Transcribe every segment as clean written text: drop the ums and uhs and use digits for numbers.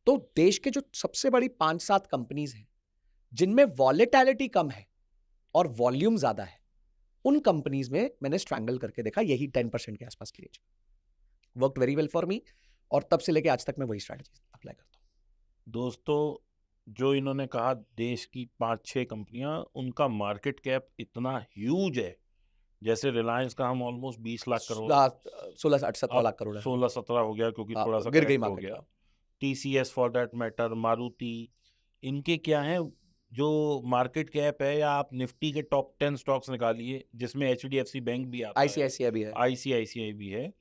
तो देश के जो सबसे बड़ी 5-7 कंपनीज हैं जिनमें वॉलेटिलिटी कम है और वॉल्यूम ज्यादा है, उन कंपनीज में मैंने स्ट्रैंगल करके देखा, यही 10% के आसपास की range. Worked very well for me, और तब से लेके आज तक मैं वही स्ट्रैटेजी अप्लाई करता हूं। दोस्तों, जो इन्होंने कहा देश की 5-6 कंपनियां, उनका मार्केट कैप इतना ह्यूज है, जैसे रिलायंस का हम ऑलमोस्ट 20 लाख करोड़, 16-17 अब लाख करोड़ है। 16-17 हो गया क्योंकि थोड़ा सा गिर गई करेक्ट हो मार्केट गया। का। TCS for that matter, Maruti, इनके क्या है जो मार्केट कैप है, या आप निफ्टी के टॉप 10 स्टॉक्स निकालिए जिसमें HDFC बैंक भी आता है, ICICI भी है। ICICI भी है,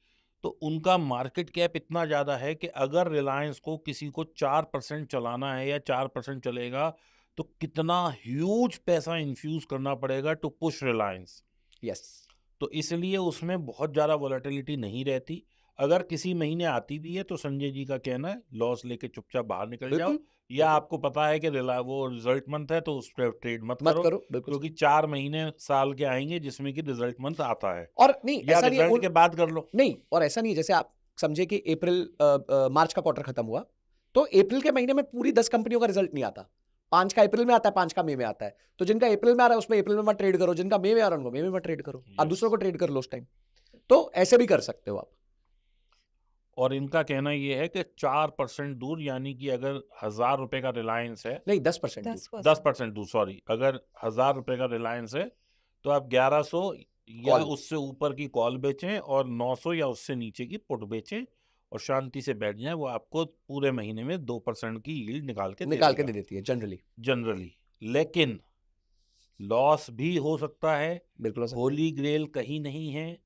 तो उनका मार्केट कैप इतना ज़्यादा है कि अगर रिलायंस को किसी को 4% चलाना है या 4% चलेगा, तो कितना ह्यूज पैसा इन्फ्यूज करना पड़ेगा टू पुश रिलायंस। यस। तो इसलिए उसमें बहुत ज़्यादा वॉलेटिलिटी नहीं रहती। अगर किसी महीने आती भी है तो संजय जी का कहना है लॉस लेके चुपचाप बाहर निकल जाओ, बिल्कुल या आपको पता है कि वो रिजल्ट मंथ है तो उस पर ट्रेड मत मत करो, करो, बिल्कुल। क्योंकि 4 महीने साल के आएंगे जिसमें कि रिजल्ट मंथ आता है, और नहीं या ऐसा नहीं है रिजल्ट के बाद कर लो। नहीं, और ऐसा नहीं है, जैसे आप समझे कि मार्च का क्वार्टर खत्म हुआ, तो अप्रैल के महीने में पूरी 10 कंपनियों का रिजल्ट नहीं आता। 5 का अप्रैल में आता है, 5 का मई में आता है। तो जिनका अप्रैल में आ रहा है उसमें अप्रैल में मत ट्रेड करो, जिनका मई में आ रहा है उनको मई में मत ट्रेड करो, आप दूसरों को ट्रेड कर लो उस टाइम। तो ऐसे भी कर सकते हो आप। और इनका कहना ये है कि 4% दूर, यानी कि अगर 1000 रुपए का रिलायंस है, नहीं 10% 10% दूर, सॉरी, अगर 1000 रुपए का रिलायंस है तो आप 1100 या कॉल। उससे ऊपर की कॉल बेचें और 900 या उससे नीचे की पुट बेचें और शांति से बैठ जाएं, वो आपको पूरे महीने में 2% की यील्ड निकाल के निकाल के देगा दे देती है जनरली। जनरली। लेकिन लॉस भी हो सकता है, बिल्कुल हो सकता है। होली ग्रेल कहीं नहीं है,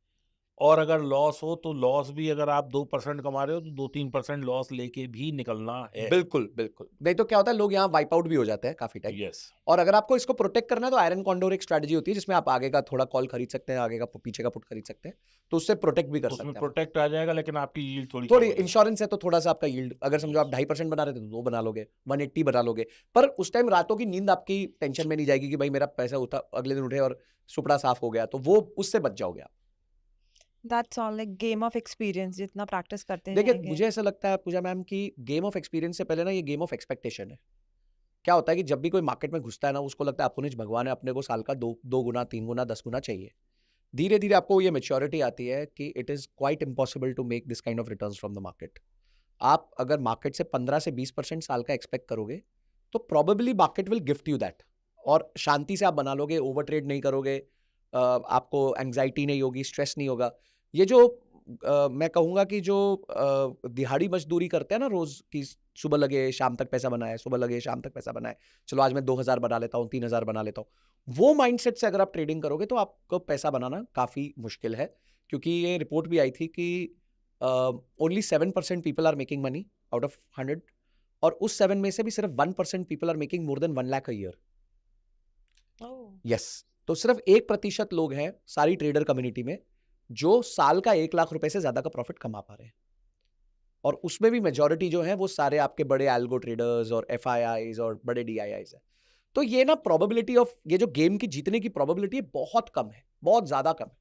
और अगर लॉस हो तो लॉस भी, अगर आप 2% कमा रहे हो तो 2-3% लॉस लेके भी निकलना है। बिल्कुल बिल्कुल, नहीं तो क्या होता है, लोग यहाँ वाइप आउट भी हो जाते हैं काफी टाइम। यस। और अगर आपको इसको प्रोटेक्ट करना है तो आयरन कॉन्डोर एक स्ट्रेटजी होती है जिसमें आप आगे का थोड़ा कॉल खरीद सकते हैं, आगे का पीछे का पुट खरीद सकते हैं, तो उससे प्रोटेक्ट भी कर उसमें सकते हैं आप। प्रोटेक्ट आ जाएगा, लेकिन आपकी यील्ड थोड़ी कम थोड़ी हो जाएगी। इंश्योरेंस है तो थोड़ा सा आपका यील्ड, अगर समझो आप 2.5% बना रहे थे तो 2 बना लोगे, 180 बना लोगे, पर उस टाइम रातों की नींद आपकी टेंशन में नहीं जाएगी कि भाई मेरा पैसा उठा, अगले दिन उठे और सुपड़ा साफ हो गया, तो वो उससे बच जाओगे आप। That's all like game of experience, जितना प्रैक्टिस करते देखिए जाएंगे। मुझे ऐसा लगता है पूजा मैम कि गेम ऑफ एक्सपीरियंस से पहले ना ये गेम ऑफ एक्सपेक्टेशन है। क्या होता है कि जब भी कोई मार्केट में घुसता है ना, उसको लगता है अपुनिज भगवान है, अपने को साल का 2 गुना 3 गुना 10 गुना चाहिए। धीरे धीरे आपको ये मेच्योरिटी आती है कि it is quite impossible to make this kind of returns from the market. आप अगर मार्केट से 15 से 20% साल का एक्सपेक्ट करोगे तो probably market will gift you that, और शांति से आप बना लोगे, ओवर ट्रेड नहीं करोगे, आपको एंग्जाइटी नहीं होगी, स्ट्रेस नहीं होगा। ये जो मैं कहूंगा कि जो दिहाड़ी मजदूरी करते हैं ना रोज की, सुबह लगे शाम तक पैसा बनाए, सुबह लगे शाम तक पैसा बनाए, चलो आज मैं 2000 बना लेता हूँ, 3000 बना लेता हूँ, वो माइंडसेट से अगर आप ट्रेडिंग करोगे तो आपको पैसा बनाना काफी मुश्किल है। क्योंकि ये रिपोर्ट भी आई थी कि only 7% people are making money out of 100, और उस 7 में से भी सिर्फ 1% people are making more than 1 lakh a year. Yes, तो सिर्फ 1% लोग हैं सारी ट्रेडर कम्युनिटी में जो साल का 1 लाख रुपए से ज्यादा का प्रॉफिट कमा पा रहे हैं, और उसमें भी मेजॉरिटी जो है वो सारे आपके बड़े एल्गो ट्रेडर्स और FIIs और बड़े DIIs है। तो ये ना प्रोबेबिलिटी ऑफ ये जो गेम की जीतने की प्रोबेबिलिटी है बहुत कम है, बहुत ज्यादा कम है।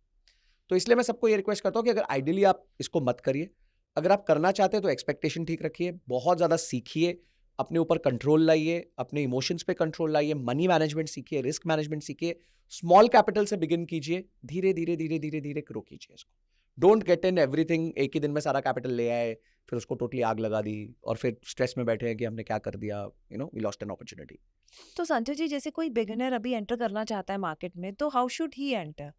तो इसलिए मैं सबको ये रिक्वेस्ट करता हूं कि अगर आइडियली आप इसको मत करिए, अगर आप करना चाहते हैं तो एक्सपेक्टेशन ठीक रखिए, बहुत ज्यादा सीखिए, अपने ऊपर कंट्रोल लाइए, अपने इमोशंस पे कंट्रोल लाइए, मनी मैनेजमेंट सीखिए, रिस्क मैनेजमेंट सीखिए, स्मॉल कैपिटल से बिगिन कीजिए, धीरे धीरे धीरे धीरे धीरे ग्रो कीजिए इसको। डोंट गेट इन एवरीथिंग, एक ही दिन में सारा कैपिटल ले आए, फिर उसको टोटली आग लगा दी और फिर स्ट्रेस में बैठे हैं कि हमने क्या कर दिया, वी लॉस्ट एन अपॉर्चुनिटी। तो संजय जी, जैसे कोई बिगिनर अभी एंटर करना चाहता है मार्केट में, तो how should he enter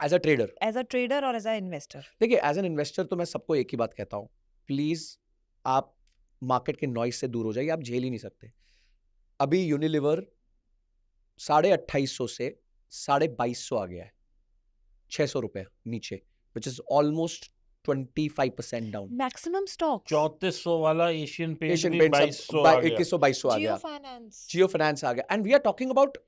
as a trader? As a trader और एज अ इन्वेस्टर? देखिए एज एन इन्वेस्टर तो मैं सबको एक ही बात कहता हूँ, प्लीज आप मार्केट के नॉइज से दूर हो जाइए, आप झेल ही नहीं सकते। अभी यूनिलीवर 2850 से 2250 आ गया है, 600 रुपए नीचे, which is almost 25% down. Maximum stocks 3400 वाला एशियन पेंट एशियन भी पेंट 2200 आ गया। 2100-2200 आ जियो गया, फाइनेंस, जियो फाइनेंस आ गया, and we are talking about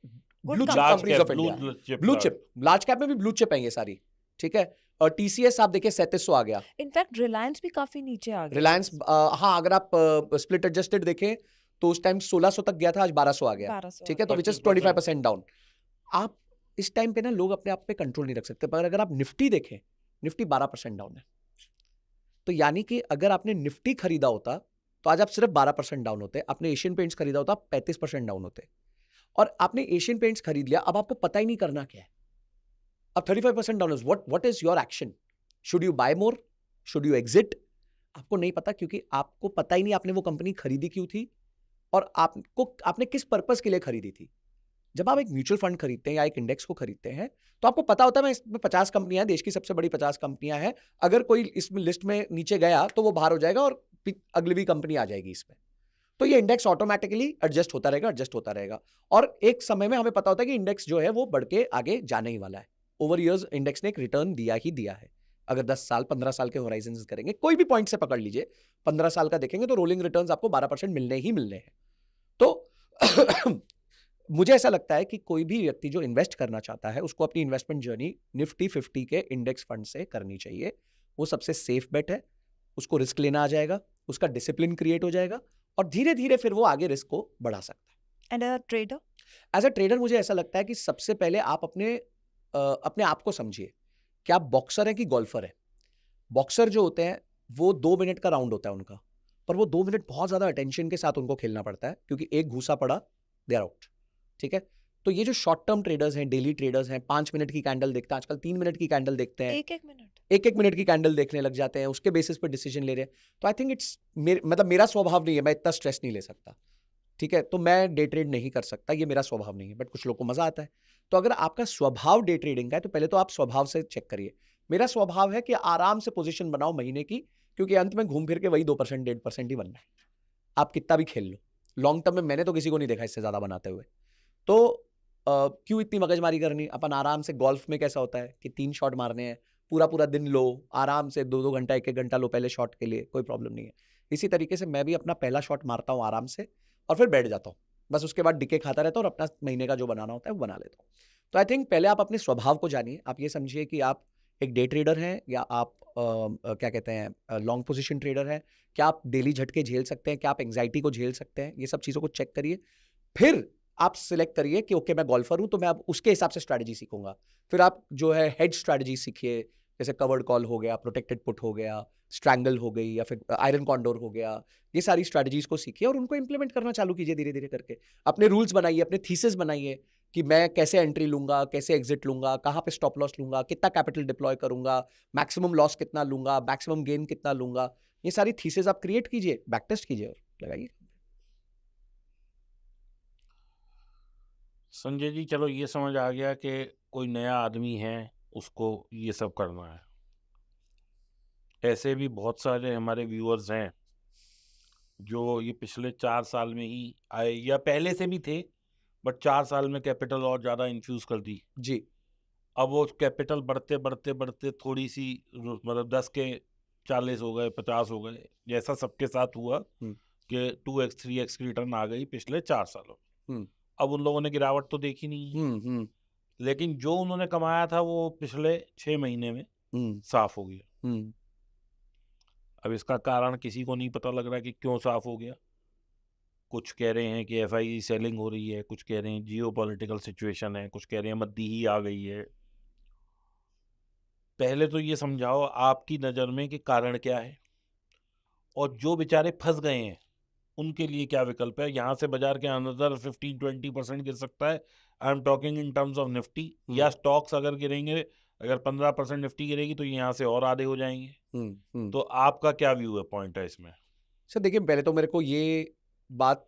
blue chip large companies cap, of India, chip, blue chip, large cap में भी ब्लू चिप है ये सारी, ठीक है। और TCS आप देखिए 3700 आ गया। इनफैक्ट रिलायंस भी काफी नीचे आ गया। रिलायंस हाँ, अगर आप स्प्लिट एडजस्टेड देखें तो उस टाइम 1600 तक गया था, आज 1200 आ गया, 1200 ठीक है, तो विच इज 25% डाउन। आप इस टाइम पे ना लोग अपने आप पे कंट्रोल नहीं रख सकते, पर अगर आप निफ्टी देखें, निफ्टी 12% डाउन है। तो यानी कि अगर आपने निफ्टी खरीदा होता तो आज आप सिर्फ 12% डाउन होते। आपने एशियन पेंट्स खरीदा होता, 35% डाउन होते। और आपने एशियन पेंट्स खरीद लिया, अब आपको पता ही नहीं करना क्या है। अब 35% down is what is your action? Should you buy more? Should you exit? आपको नहीं पता, क्योंकि आपको पता ही नहीं आपने वो कंपनी खरीदी क्यों थी और आपने किस पर्पस के लिए खरीदी थी। जब आप एक म्यूचुअल फंड खरीदते हैं या एक इंडेक्स को खरीदते हैं, तो आपको पता होता है मैं इसमें 50 कंपनियां हैं, देश की सबसे बड़ी 50 कंपनियां हैं, अगर कोई इसमें लिस्ट में नीचे गया तो वो बाहर हो जाएगा और अगली भी कंपनी आ जाएगी इसमें। तो ये इंडेक्स ऑटोमेटिकली एडजस्ट होता रहेगा। और एक समय में हमें पता होता है कि इंडेक्स जो है वो बढ़ के आगे जाने ही वाला है। ओवर ईयर्स इंडेक्स ने एक रिटर्न दिया ही दिया है। अगर 10 साल 15 साल के होराइजन करेंगे, कोई भी पॉइंट से पकड़ लीजिए, 15 साल का देखेंगे तो रोलिंग रिटर्न्स आपको 12% मिलने ही मिलने हैं। तो मुझे ऐसा लगता है कि कोई भी व्यक्ति जो इन्वेस्ट करना चाहता है, उसको अपनी इन्वेस्टमेंट जर्नी निफ्टी 50 के इंडेक्स फंड से करनी चाहिए। वो सबसे सेफ बेट है। उसको रिस्क लेना आ जाएगा, उसका डिसिप्लिन क्रिएट हो जाएगा और धीरे धीरे फिर वो आगे रिस्क को बढ़ा सकता है। And a trader? As a trader मुझे ऐसा लगता है कि सबसे पहले आप अपने आप को समझिए कि आप बॉक्सर हैं कि गोल्फर है। बॉक्सर जो होते हैं वो 2 मिनट का राउंड होता है उनका, पर वो 2 मिनट बहुत ज्यादा अटेंशन के साथ उनको खेलना पड़ता है, क्योंकि एक घूसा पड़ा दे आर आउट। ठीक है, तो ये जो शॉर्ट टर्म ट्रेडर्स हैं, डेली ट्रेडर्स हैं, 5 मिनट की कैंडल देखते हैं, आजकल 3 मिनट की कैंडल देखते हैं, एक मिनट, एक मिनट की कैंडल देखने लग जाते हैं, उसके बेसिस पे डिसीजन ले रहे हैं। तो आई थिंक इट्स मतलब मेरा स्वभाव नहीं है, मैं इतना स्ट्रेस नहीं ले सकता। ठीक है, तो मैं डे ट्रेड नहीं कर सकता, ये मेरा स्वभाव नहीं है, बट कुछ लोग को मजा आता है। तो अगर आपका स्वभाव डे ट्रेडिंग का है तो पहले तो आप स्वभाव से चेक करिए। मेरा स्वभाव है कि आराम से पोजीशन बनाओ महीने की, क्योंकि अंत में घूम फिर के वही 2% 1.5% ही बनना है। आप कितना भी खेल लो, लॉन्ग टर्म में मैंने तो किसी को नहीं देखा इससे ज्यादा बनाते हुए। तो क्यों इतनी मगजमारी करनी? अपन आराम से, गोल्फ में कैसा होता है कि 3 शॉट मारने हैं, पूरा पूरा दिन लो, आराम से 2-2 घंटा 1-1 घंटा लो पहले शॉट के लिए, कोई प्रॉब्लम नहीं है। इसी तरीके से मैं भी अपना पहला शॉट मारता हूँ आराम से और फिर बैठ जाता हूँ। बस उसके बाद डिके खाता रहता हूँ और अपना महीने का जो बनाना होता है वो बना लेता हूँ। तो आई थिंक पहले आप अपने स्वभाव को जानिए। आप ये समझिए कि आप एक डे ट्रेडर हैं या आप क्या कहते हैं लॉन्ग पोजीशन ट्रेडर हैं। क्या आप डेली झटके झेल सकते हैं? क्या आप एंग्जाइटी को झेल सकते हैं? ये सब चीज़ों को चेक करिए। फिर आप सिलेक्ट करिए कि ओके मैं गोल्फर हूं तो मैं अब उसके हिसाब से स्ट्रैटेजी सीखूंगा। फिर आप जो है हेड स्ट्रैटेजी सीखिए, जैसे कवर्ड कॉल हो गया, प्रोटेक्टेड पुट हो गया, स्ट्रैंगल हो गई, या फिर आयरन कॉन्डोर हो गया। ये सारी स्ट्रैटेजीज को सीखिए और उनको इंप्लीमेंट करना चालू कीजिए धीरे धीरे करके। अपने रूल्स बनाइए, अपने थीसिस बनाइए कि मैं कैसे एंट्री लूंगा, कैसे एग्जिट लूंगा, कहाँ पे स्टॉप लॉस लूंगा, कितना कैपिटल डिप्लॉय करूंगा, मैक्सिमम लॉस कितना लूंगा, मैक्सिमम गेन कितना लूंगा। ये सारी थीसिस आप क्रिएट कीजिए, बैक टेस्ट कीजिए और लगाइए। संजय जी, चलो ये समझ आ गया कि कोई नया आदमी है, उसको ये सब करना है। ऐसे भी बहुत सारे हमारे व्यूअर्स हैं जो ये पिछले 4 साल में ही आए या पहले से भी थे, बट 4 साल में कैपिटल और ज़्यादा इन्फ्यूज़ कर दी। जी। अब वो कैपिटल बढ़ते बढ़ते बढ़ते थोड़ी सी मतलब 10 के 40 हो गए, 50 हो गए, जैसा सबके साथ हुआ कि 2x 3x की रिटर्न आ गई पिछले 4 सालों में। अब उन लोगों ने गिरावट तो देखी नहीं है, लेकिन जो उन्होंने कमाया था वो पिछले 6 महीने में साफ हो गया। अब इसका कारण किसी को नहीं पता लग रहा कि क्यों साफ हो गया। कुछ कह रहे हैं कि एफआई सेलिंग हो रही है, कुछ कह रहे हैं जियोपॉलिटिकल सिचुएशन है, कुछ कह रहे हैं मद्दी ही आ गई है। पहले तो ये समझाओ आपकी नज़र में कि कारण क्या है, और जो बेचारे फंस गए हैं उनके लिए क्या विकल्प है। यहाँ से बाजार के अनदर 15-20% गिर सकता है। I am talking in terms of Nifty, या स्टॉक्स अगर गिरेंगे, अगर 15% निफ्टी गिरेगी तो यहाँ से और आधे हो जाएंगे। तो आपका क्या व्यू है, पॉइंट है इसमें? सर देखिए, पहले तो मेरे को ये बात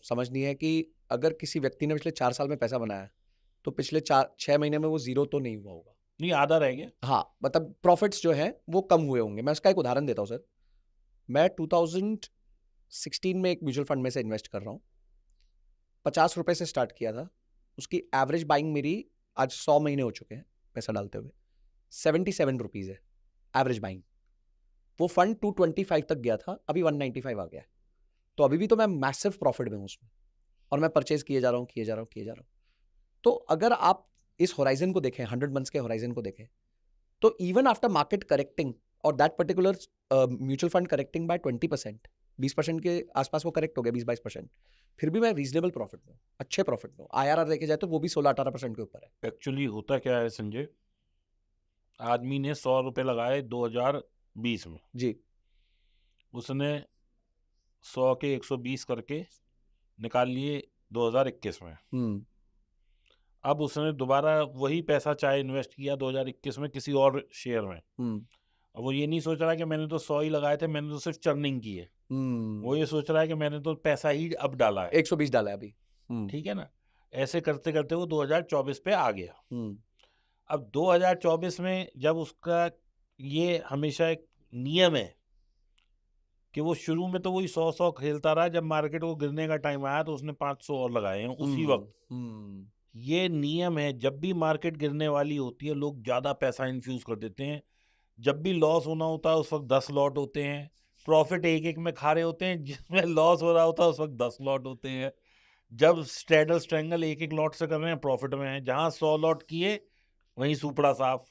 समझनी है कि अगर किसी व्यक्ति ने पिछले 4 साल में पैसा बनाया तो पिछले 4-6 महीने में वो जीरो तो नहीं हुआ होगा। नहीं, आधा रह गया। हाँ, मतलब प्रॉफिट्स जो हैं वो कम हुए होंगे। मैं उसका एक उदाहरण देता हूँ सर। मैं 2016 में एक म्यूचुअल फंड में से इन्वेस्ट कर रहा हूँ। 50 रुपए से स्टार्ट किया था। उसकी एवरेज बाइंग मेरी आज 100 महीने हो चुके हैं पैसा डालते हुए, 77 रुपीज़ है एवरेज बाइंग। वो फंड 225 तक गया था, अभी 195 आ गया है। तो अभी भी तो मैं मैसिव प्रॉफिट में हूँ उसमें, और मैं परचेज किए जा रहा हूँ। तो अगर आप इस होराइजन को देखें, 100 मंथ्स के होराइजन को देखें, तो इवन आफ्टर मार्केट करेक्टिंग और that particular mutual fund correcting by 20%, 20% के आसपास वो करेक्ट हो गया, 20-22%, फिर भी मैं रीजनेबल प्रॉफिट में हूँ, अच्छे प्रॉफिट में हूँ। IRR देखे जाए तो वो भी 16-18% के ऊपर है। एक्चुअली होता क्या है संजय, आदमी ने 100 रुपए लगाए 2020 में, जी। उसने 100 के 120 करके निकाल लिए 2021 में। हम्म अब उसने दोबारा वही पैसा चाहे इन्वेस्ट किया 2021 में किसी और शेयर में। हम्म अब वो ये नहीं सोच रहा है कि मैंने तो 100 ही लगाए थे, मैंने तो सिर्फ चर्निंग की है। वो ये सोच रहा है कि मैंने तो पैसा ही अब डाला है। 120 डाला है अभी। ठीक है ना? ऐसे करते करते वो 2024 पे आ गया। हम्म अब 2024 में जब उसका ये हमेशा एक नियम है कि वो शुरू में तो वही 100 खेलता रहा, जब मार्केट को गिरने का टाइम आया तो उसने 500 और लगाए हैं उसी वक्त। ये नियम है, जब भी मार्केट गिरने वाली होती है लोग ज्यादा पैसा इन्फ्यूज कर देते हैं। जब भी लॉस होना होता है उस वक्त 10 लॉट होते हैं। प्रॉफिट एक एक में खा रहे होते हैं, जिसमें लॉस हो रहा होता है उस वक्त 10 लॉट होते हैं। जब स्ट्रेडल स्ट्रेंगल एक एक लॉट से कर रहे हैं प्रॉफिट में है, जहां 100 लॉट किए वहीं सुपड़ा साफ।